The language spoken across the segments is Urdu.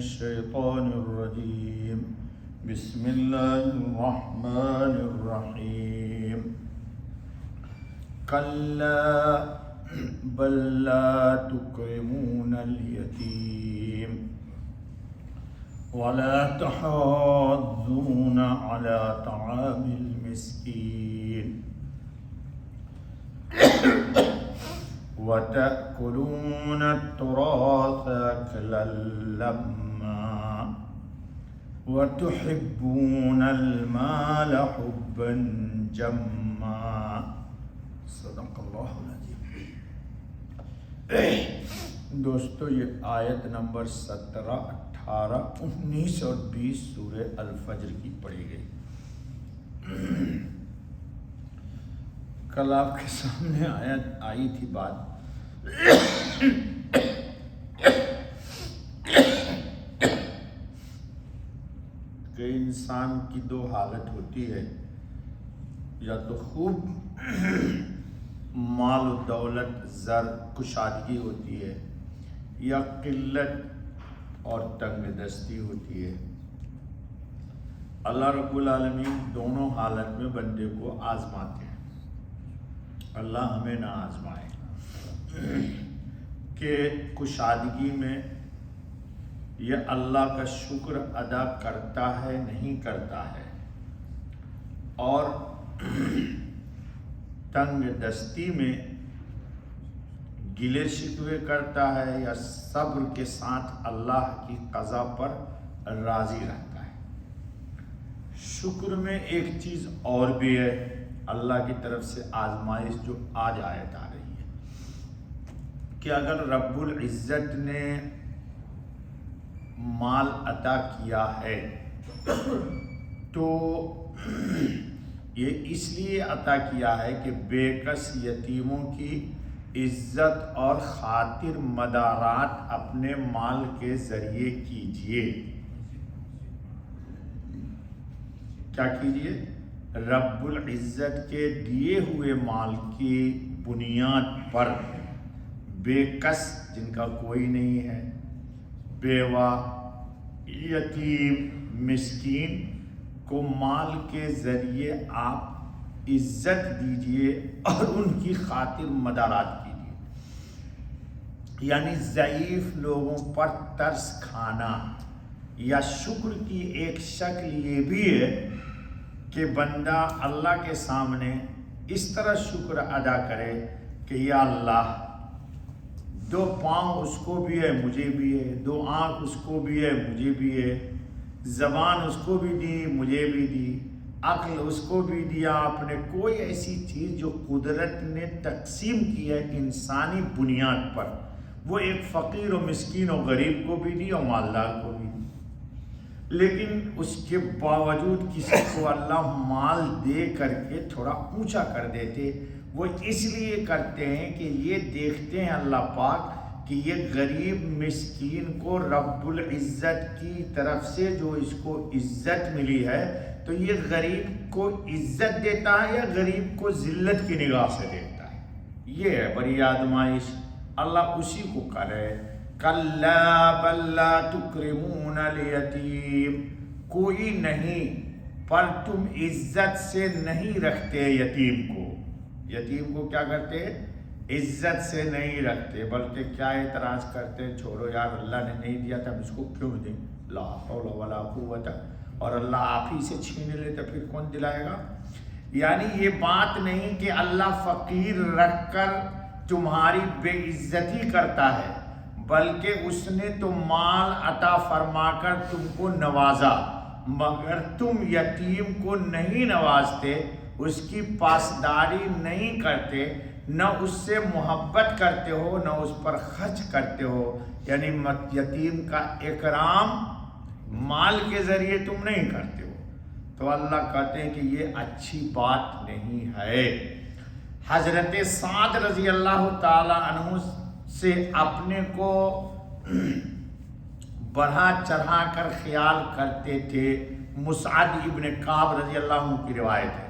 الشيطان الرجيم بسم الله الرحمن الرحيم كلا بل لا تكرمون اليتيم ولا تحاضون على طعام المسكين وتأكلون التراث أكلا لما وتحبون المال حبا جما صدق اللہ العظیم۔ دوستو یہ آیت نمبر 17، 18، 19 اور 20 سورہ الفجر کی پڑھی گئی۔ کل آپ کے سامنے آیت آئی تھی بات کہ انسان کی دو حالت ہوتی ہے، یا تو خوب مال و دولت زر کشادگی ہوتی ہے، یا قلت اور تنگ دستی ہوتی ہے۔ اللہ رب العالمین دونوں حالت میں بندے کو آزماتے ہیں۔ اللہ ہمیں نہ آزمائے کہ کشادگی میں یہ اللہ کا شکر ادا کرتا ہے نہیں کرتا ہے، اور تنگ دستی میں گلے شکوے کرتا ہے یا صبر کے ساتھ اللہ کی قضا پر راضی رہتا ہے۔ شکر میں ایک چیز اور بھی ہے، اللہ کی طرف سے آزمائش جو آج آیت آ رہی ہے کہ اگر رب العزت نے مال عطا کیا ہے تو یہ اس لیے عطا کیا ہے کہ بے کس یتیموں کی عزت اور خاطر مدارات اپنے مال کے ذریعے کیجئے۔ کیا کیجئے؟ رب العزت کے دیے ہوئے مال کی بنیاد پر بے کس جن کا کوئی نہیں ہے، بیوہ، یتیم، مسکین کو مال کے ذریعے آپ عزت دیجئے اور ان کی خاطر مدارات کیجئے۔ یعنی ضعیف لوگوں پر ترس کھانا یا شکر کی ایک شکل یہ بھی ہے کہ بندہ اللہ کے سامنے اس طرح شکر ادا کرے کہ یا اللہ، 2 پاؤں اس کو بھی ہے مجھے بھی ہے، 2 آنکھ اس کو بھی ہے مجھے بھی ہے، زبان اس کو بھی دی مجھے بھی دی، عقل اس کو بھی دیا آپ نے، کوئی ایسی چیز جو قدرت نے تقسیم کی ہے انسانی بنیاد پر، وہ ایک فقیر و مسکین و غریب کو بھی دی اور مالدار کو بھی دی۔ لیکن اس کے باوجود کسی کو اللہ مال دے کر کے تھوڑا اونچا کر دیتے، وہ اس لیے کرتے ہیں کہ یہ دیکھتے ہیں اللہ پاک کہ یہ غریب مسکین کو رب العزت کی طرف سے جو اس کو عزت ملی ہے تو یہ غریب کو عزت دیتا ہے یا غریب کو ذلت کی نگاہ سے دیکھتا ہے۔ یہ ہے بڑی آزمائش، اللہ اسی کو کرے۔ کلا بل لا تکرمون الیتیم، کوئی نہیں پر تم عزت سے نہیں رکھتے یتیم کو۔ یتیم کو کیا کرتے؟ عزت سے نہیں رکھتے، بلکہ کیا اعتراض کرتے؟ چھوڑو یار، اللہ نے نہیں دیا تھا ہم اس کو کیوں دیں، لا حول ولا قوت، اور اللہ آپ ہی سے چھین لے تو پھر کون دلائے گا؟ یعنی یہ بات نہیں کہ اللہ فقیر رکھ کر تمہاری بے عزتی کرتا ہے، بلکہ اس نے تو مال عطا فرما کر تم کو نوازا، مگر تم یتیم کو نہیں نوازتے، اس کی پاسداری نہیں کرتے، نہ اس سے محبت کرتے ہو، نہ اس پر خرچ کرتے ہو۔ یعنی یتیم کا اکرام مال کے ذریعے تم نہیں کرتے ہو، تو اللہ کہتے ہیں کہ یہ اچھی بات نہیں ہے۔ حضرت سعد رضی اللہ تعالی عنہ سے اپنے کو بڑھا چڑھا کر خیال کرتے تھے، مسعد ابن کعب رضی اللہ عنہ کی روایت ہے،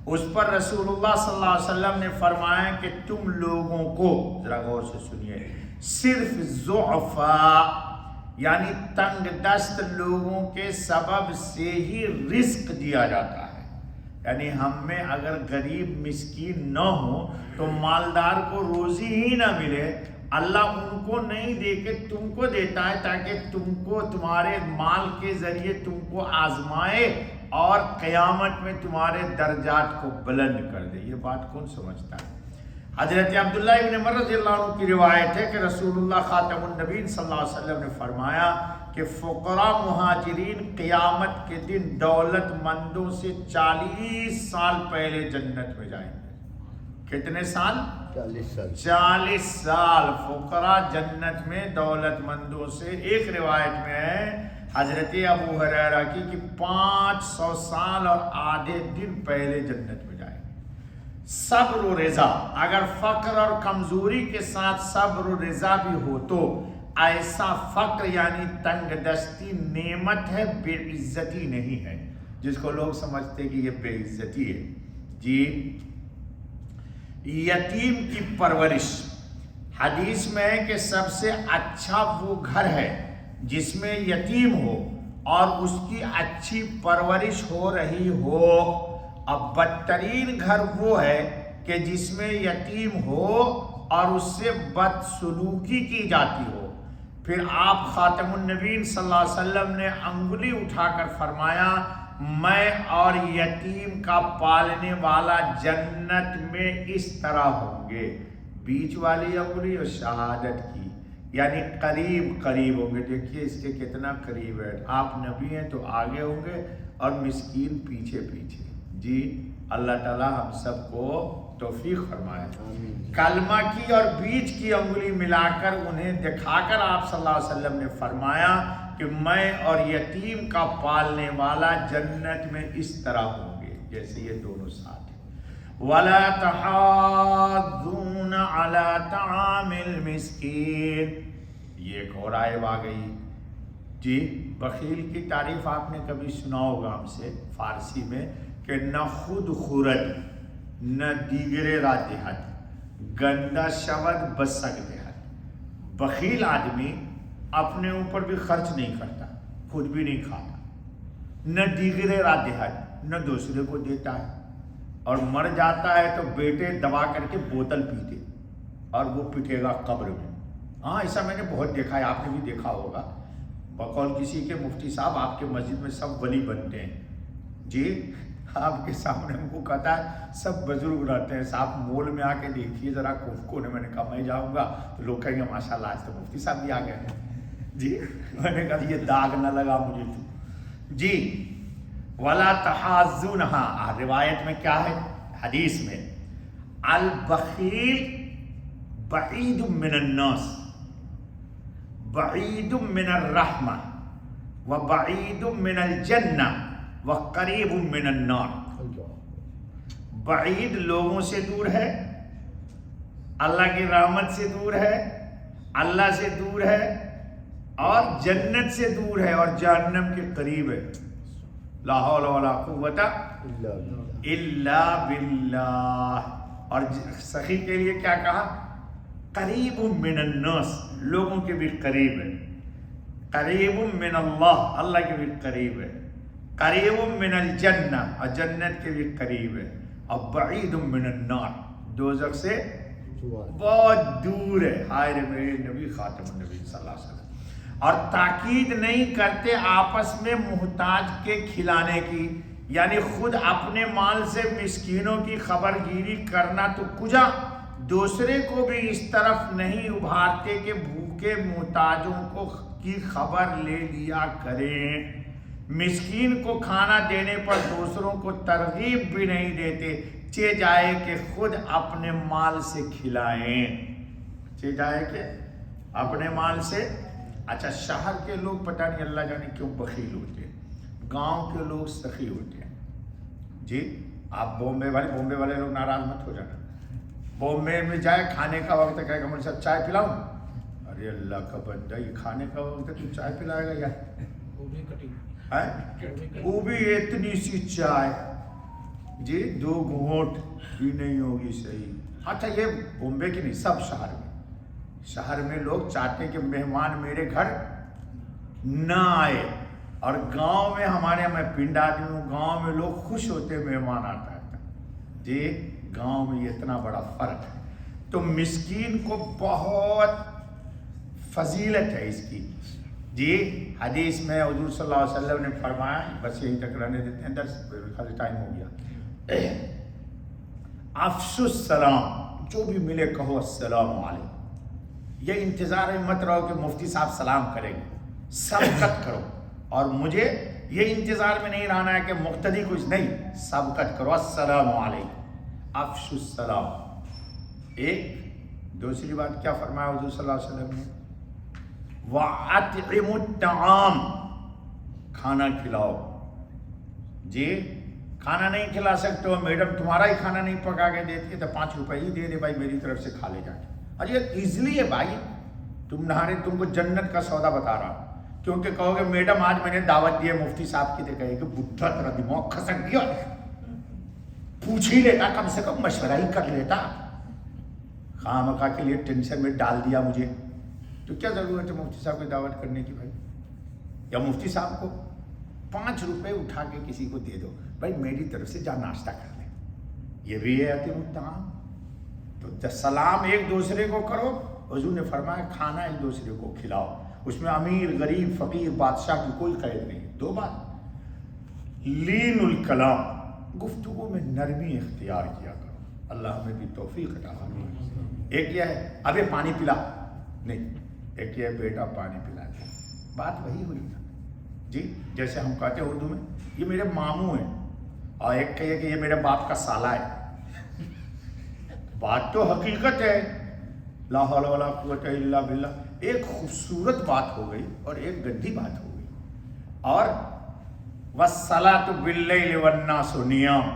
اس پر رسول اللہ صلی اللہ علیہ وسلم نے فرمایا کہ تم لوگوں کو، ذرا غور سے سنیے، صرف ضعفاء یعنی تنگ دست لوگوں کے سبب سے ہی رزق دیا جاتا ہے. یعنی ہم میں اگر غریب مسکین نہ ہو تو مالدار کو روزی ہی نہ ملے، اللہ ان کو نہیں دے کے تم کو دیتا ہے تاکہ تم کو تمہارے مال کے ذریعے تم کو آزمائے اور قیامت میں تمہارے درجات کو بلند کر دے. یہ بات کون سمجھتا ہے؟ حضرت عبداللہ ابن عمر رضی اللہ عنہ کی روایت ہے کہ رسول اللہ خاتم النبیین صلی اللہ علیہ وسلم نے فرمایا کہ فقراء مہاجرین قیامت کے دن دولت مندوں سے 40 سال پہلے جنت میں جائیں گے. کتنے سال؟ 40 سال فقراء جنت میں دولت مندوں سے. ایک روایت میں ہے حضرت ابو ہریرہ کی کہ 500 سال اور آدھے دن پہلے جنت میں جائیں گے. صبر و رضا، اگر فقر اور کمزوری کے ساتھ صبر و رضا بھی ہو تو ایسا فقر یعنی تنگ دستی نعمت ہے، بے عزتی نہیں ہے، جس کو لوگ سمجھتے کہ یہ بے عزتی ہے. جی یتیم کی پرورش، حدیث میں ہے کہ سب سے اچھا وہ گھر ہے جس میں یتیم ہو اور اس کی اچھی پرورش ہو رہی ہو. اب بدترین گھر وہ ہے کہ جس میں یتیم ہو اور اس سے بدسلوکی کی جاتی ہو. پھر آپ خاتم النبیین صلی اللہ علیہ وسلم نے انگلی اٹھا کر فرمایا میں اور یتیم کا پالنے والا جنت میں اس طرح ہوں گے. بیچ والی انگلی اور شہادت کی، یعنی قریب ہوں گے. دیکھیے اس کے کتنا قریب ہے. آپ نبی ہیں تو آگے ہوں گے اور مسکین پیچھے پیچھے. جی اللہ تعالیٰ ہم سب کو توفیق فرمائے. کلمہ کی اور بیچ کی انگلی ملا کر انہیں دکھا کر آپ صلی اللہ علیہ وسلم نے فرمایا کہ میں اور یتیم کا پالنے والا جنت میں اس طرح ہوں گے جیسے یہ دونوں ساتھ ہیں. وَلَا تَحَاضُّونَ عَلَىٰ طَعَامِ الْمِسْكِينِ. یہ ایک اور آیت آ گئی. جی بخیل کی تعریف آپ نے کبھی سنا ہوگا ہم سے فارسی میں کہ نہ خود خورد نہ دیگرے را دہد گندہ شود بسک دہد. بخیل آدمی اپنے اوپر بھی خرچ نہیں کرتا، خود بھی نہیں کھاتا، نہ دیگرے را دہد نہ دوسرے کو دیتا ہے، اور مر جاتا ہے تو بیٹے دبا کر کے بوتل پیتے اور وہ پٹے گا قبر میں. ہاں ایسا میں نے بہت دیکھا ہے، آپ نے بھی دیکھا ہوگا. بقول کسی کے مفتی صاحب آپ کے مسجد میں سب ولی بنتے ہیں. جی آپ کے سامنے ہم کو کہتا ہے سب بزرگ رہتے ہیں، صاحب مول میں آ کے دیکھیے ذرا کوفکو نے. میں نے کہا میں جاؤں گا تو لوگ کہیں گے ماشاء اللہ آج تو مفتی صاحب بھی آ گئے ہیں. جی میں نے کہا یہ داغ نہ لگا مجھے تو. جی ولا تحاضون. ہاں روایت میں کیا ہے حدیث میں البخیل بعید من الناس بعید من الرحمہ وبعید من الجنہ وقریب من النار. بعید لوگوں سے دور ہے، اللہ کی رحمت سے دور ہے، اللہ سے دور ہے اور جنت سے دور ہے اور جہنم کے قریب ہے. لا حول ولا قوت الا باللہ. اور سخی کے لیے کیا کہا؟ قریب من الناس، لوگوں کے بھی قریب ہے. قریب من اللہ، اللہ کے بھی قریب ہے. قریب من الجنہ، اور جنت کے بھی قریب ہے. اور بعید من النار، دوزخ سے بہت دور ہے. ہائے میرے نبی خاتم النبی صلی اللہ علیہ وسلم. اور تاکید نہیں کرتے آپس میں محتاج کے کھلانے کی، یعنی خود اپنے مال سے مسکینوں کی خبر گیری کرنا تو کجا، دوسرے کو بھی اس طرف نہیں ابھارتے کہ بھوکے محتاجوں کو کی خبر لے لیا کریں. مسکین کو کھانا دینے پر دوسروں کو ترغیب بھی نہیں دیتے. چہ جائے کہ خود اپنے مال سے کھلائیں، چہ جائے کہ اپنے مال سے. اچھا شہر کے لوگ پتہ نہیں اللہ جانے کیوں بخیل ہوتے ہیں، گاؤں کے لوگ سخی ہوتے ہیں. جی آپ بامبے والے لوگ ناراض مت ہو جانا. بامبے میں جائے کھانے کا وقت کہے گا مجھے سب چائے پلاؤں. ارے اللہ کا بندہ یہ کھانے کا وقت ہے تو چائے پلائے گا یار؟ وہ بھی اتنی سی چائے جی 2 گھونٹ بھی نہیں ہوگی صحیح. اچھا یہ بامبے کی نہیں، سب شہر میں لوگ چاہتے ہیں کہ مہمان میرے گھر نہ آئے. اور گاؤں میں ہمارے میں پنڈ آدمی ہوں, گاؤں میں لوگ خوش ہوتے مہمان آتا ہے جی. گاؤں میں یہ اتنا بڑا فرق ہے. تو مسکین کو بہت فضیلت ہے اس کی جی. حدیث میں حضور صلی اللہ علیہ وسلم نے فرمایا, بس یہیں تک رہنے دیتے ہیں, درس خالی ٹائم ہو گیا. افشوا السلام, جو بھی ملے کہو السلام علیکم. یہ انتظار میں مت رہو کہ مفتی صاحب سلام کریں گے, سبقت کرو. اور مجھے یہ انتظار میں نہیں رہنا ہے کہ مقتدی کچھ نہیں, سبقت کرو السلام علیکم, افشوا السلام. ایک دوسری بات کیا فرمایا حضور صلی اللہ علیہ وسلم نے, وَأَطْعِمُوا الطَّعَامَ, کھانا کھلاؤ جی. کھانا نہیں کھلا سکتے ہو, میڈم تمہارا ہی کھانا نہیں پکا کے دیتی ہے تو 5 روپے ہی دے دے بھائی, میری طرف سے کھا لے جا کے. اور یہ ایزلی ہے بھائی, تم کو جنت کا سودا بتا رہا. کیونکہ کہو گے میڈم آج میں نے دعوت دی ہے مفتی صاحب کی, تو کہے کہ بڈھا تیرا دماغ کھسک گیا, پوچھ ہی لیتا, کم سے کم مشورہ ہی کر لیتا. خامخواہ کے لیے ٹینشن میں ڈال دیا مجھے. تو کیا ضرورت ہے مفتی صاحب کی دعوت کرنے کی بھائی؟ یا مفتی صاحب کو 5 روپے اٹھا کے کسی کو دے دو, بھائی میری طرف سے جا ناشتہ کر لیں. یہ بھی ہے اطعموا الطعام. تو سلام ایک دوسرے کو کرو. حضور نے فرمایا کھانا ایک دوسرے کو کھلاؤ. اس میں امیر, غریب, فقیر, بادشاہ کی کوئی قید نہیں. 2 بات, لین الکلام, گفتگو میں نرمی اختیار کیا کرو. اللہ ہمیں بھی توفیق عطا فرمائے. ایک یہ ہے ابے پانی پلا نہیں, ایک یہ ہے بیٹا پانی پلا دے. بات وہی ہوئی نا جی. جیسے ہم کہتے ہیں اردو میں یہ میرے ماموں ہیں, اور ایک کہے کہ یہ میرے باپ کا سالہ ہے. بات تو حقیقت ہے, لا حول ولا قوت الا باللہ. ایک خوبصورت بات ہو گئی اور ایک گندی بات ہو گئی. اور والصلاۃ باللیل والناس نیام,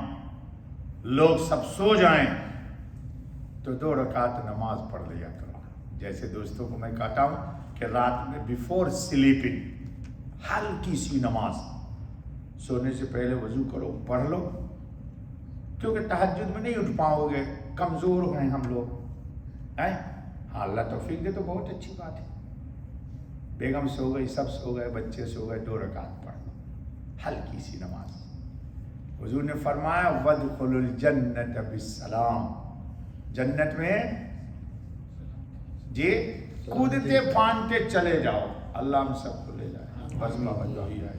لوگ سب سو جائیں تو 2 رکعت نماز پڑھ لیا کرو. جیسے دوستوں کو میں کہتا ہوں کہ رات میں بیفور سلیپنگ ہلکی سی نماز, سونے سے پہلے وضو کرو, پڑھ لو. کیونکہ تہجد میں نہیں اٹھ پاؤ گے, کمزور ہیں ہم لوگ. ہاں اللہ توفیق دے تو بہت اچھی بات ہے. بیگم سو گئی, سب سو گئے, بچے سو گئے, 2 رکعت پڑھ لو, ہلکی سی نماز. حضور نے فرمایا وَادْخُلُوا الْجَنَّةَ بِالسَّلَامِ, جنت میں جی کودتے پھاندتے چلے جاؤ. اللہ ہم سب کو لے جائے. بس بابا جو ہی ہے.